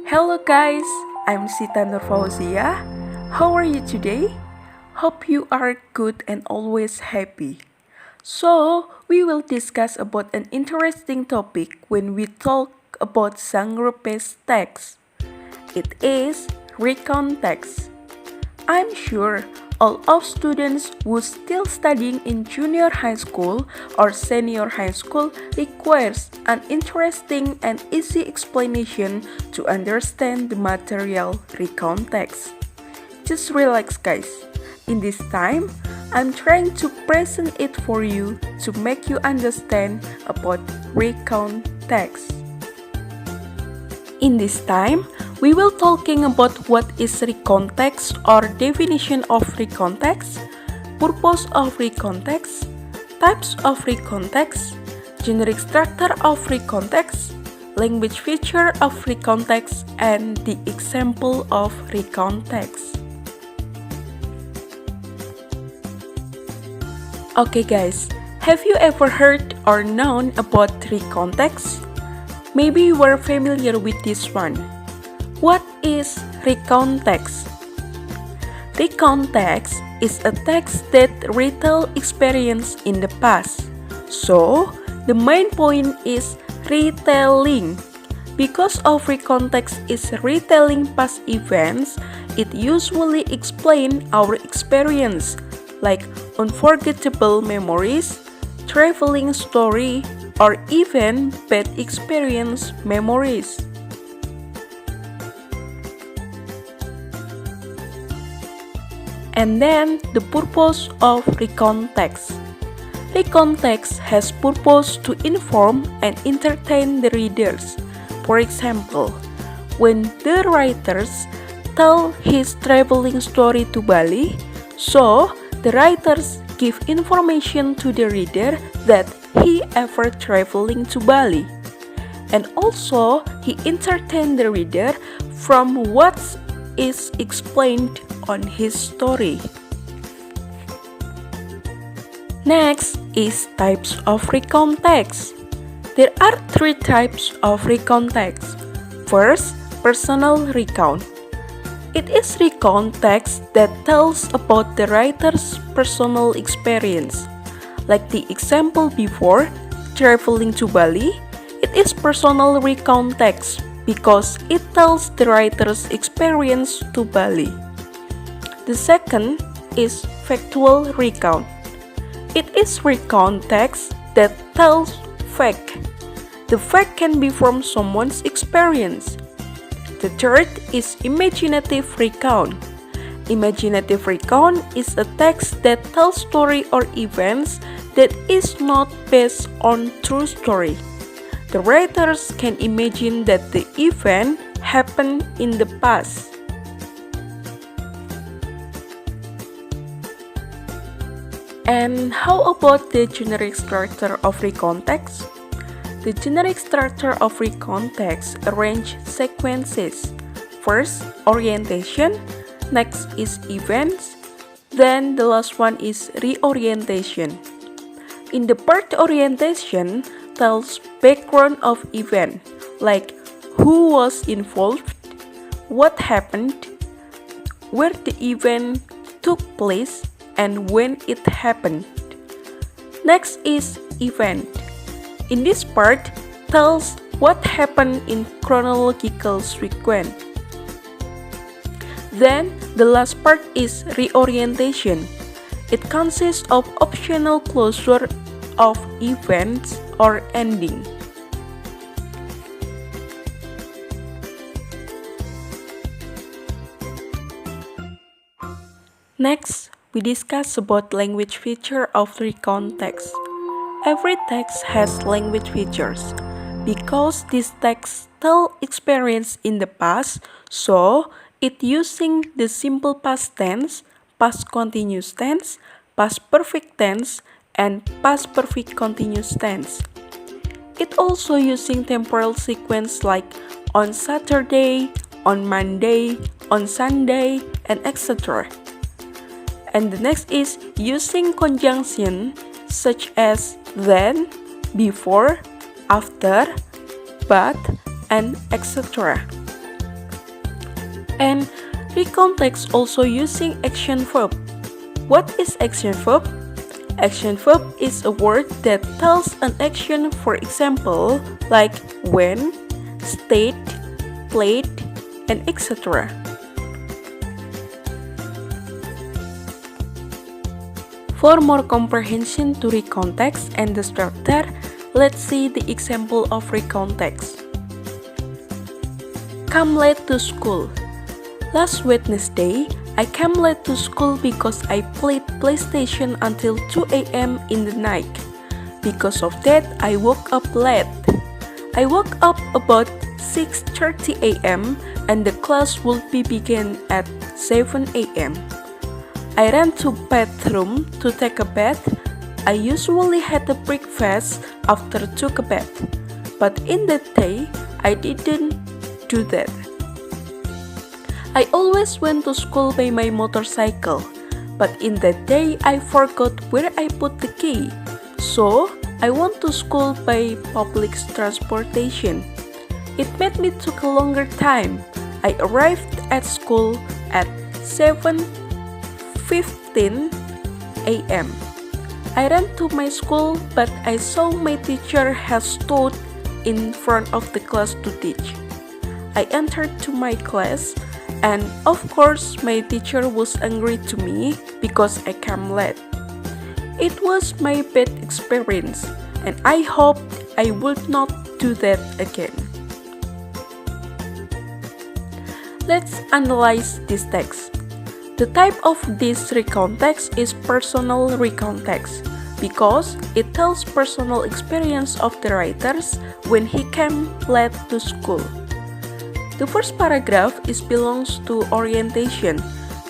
Hello guys, I'm Sita Fauzia. How are you today? Hope you are good and always happy. So, we will discuss about an interesting topic when we talk about Sangrupe's text. It is Recount text. I'm sure all of students who still studying in junior high school or senior high school requires an interesting and easy explanation to understand the material recount text. Just relax guys. In this time, I'm trying to present it for you to make you understand about recount text. In this time, we will talking about what is recount text or definition of recount text, purpose of recount text, types of recount text, generic structure of recount text, language feature of recount text, and the example of recount text. Okay guys, have you ever heard or known about recount text? Maybe you are familiar with this one. What is recount text? Recount text is a text that retell experience in the past. So, the main point is retelling. Because of recount text is retelling past events, it usually explain our experience, like unforgettable memories, traveling story, or even bad experience memories. And then the purpose of recount text. Recount text has purpose to inform and entertain the readers. For example, when the writers tell his traveling story to Bali, so the writers give information to the reader that he ever traveling to Bali. And also, he entertain the reader from what is explained on his story. Next is types of recount text. There are three types of recount text. First, personal recount. It is recount text that tells about the writer's personal experience. Like the example before, traveling to Bali, it is personal recount text because it tells the writer's experience to Bali. The second is factual recount. It is recount text that tells fact. The fact can be from someone's experience. The third is imaginative recount. Imaginative recount is a text that tells story or events that is not based on true story. The writers can imagine that the event happened in the past. And how about the generic structure of recount text? The generic structure of recount text arrange sequences. First, orientation, next is events, then the last one is reorientation. In the part orientation tells background of event, like who was involved, what happened, where the event took place, and when it happened. Next is event. In this part, tells what happened in chronological sequence. Then, the last part is reorientation. It consists of optional closure of events or ending. Next, we discuss about language feature of recount text. Every text has language features. Because this text tell experience in the past, so it using the simple past tense, past continuous tense, past perfect tense, and past perfect continuous tense. It also using temporal sequence like on Saturday, on Monday, on Sunday, and etc. And the next is using conjunction such as then, before, after, but, and etc. And recount text also using action verb. What is action verb? Action verb is a word that tells an action, for example, like went, stayed, played, and etc. For more comprehension to recount text and the structure, let's see the example of recount text. Come late to school. Last Wednesday, I came late to school because I played PlayStation until 2 a.m. in the night. Because of that, I woke up late. I woke up about 6:30 a.m. and the class would be begin at 7 a.m. I ran to bathroom to take a bath. I usually had a breakfast after took a bath, but in that day, I didn't do that. I always went to school by my motorcycle, but in that day, I forgot where I put the key. So, I went to school by public transportation. It made me took a longer time. I arrived at school at 7:15 a.m. I ran to my school, but I saw my teacher has stood in front of the class to teach. I entered to my class, and of course, my teacher was angry to me because I came late. It was my bad experience, and I hoped I would not do that again. Let's analyze this text. The type of this recount text is personal recount text because it tells personal experience of the writers when he came late to school. The first paragraph belongs to orientation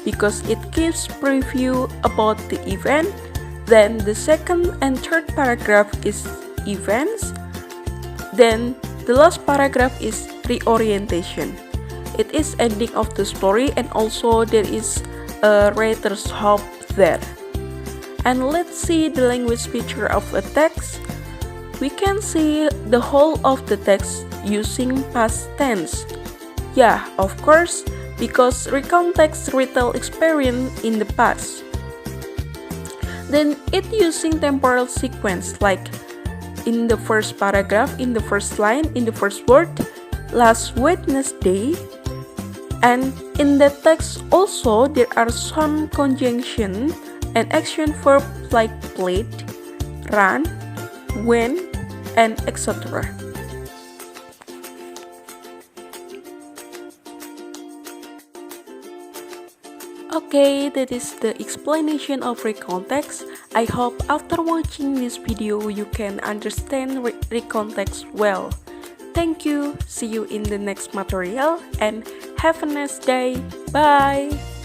because it gives preview about the event. Then the second and third paragraph is events. Then the last paragraph is reorientation. It is ending of the story, and also there is a writer's hope there. And let's see the language feature of a text. We can see the whole of the text using past tense. Yeah, of course, because recount text retell experience in the past. Then it using temporal sequence, like in the first paragraph, in the first line, in the first word, last Wednesday. And in the text also there are some conjunction and action verb like played, run, went, and etc. Okay, that is the explanation of recount text. I hope after watching this video you can understand recount text well. Thank you, see you in the next material, and have a nice day. Bye!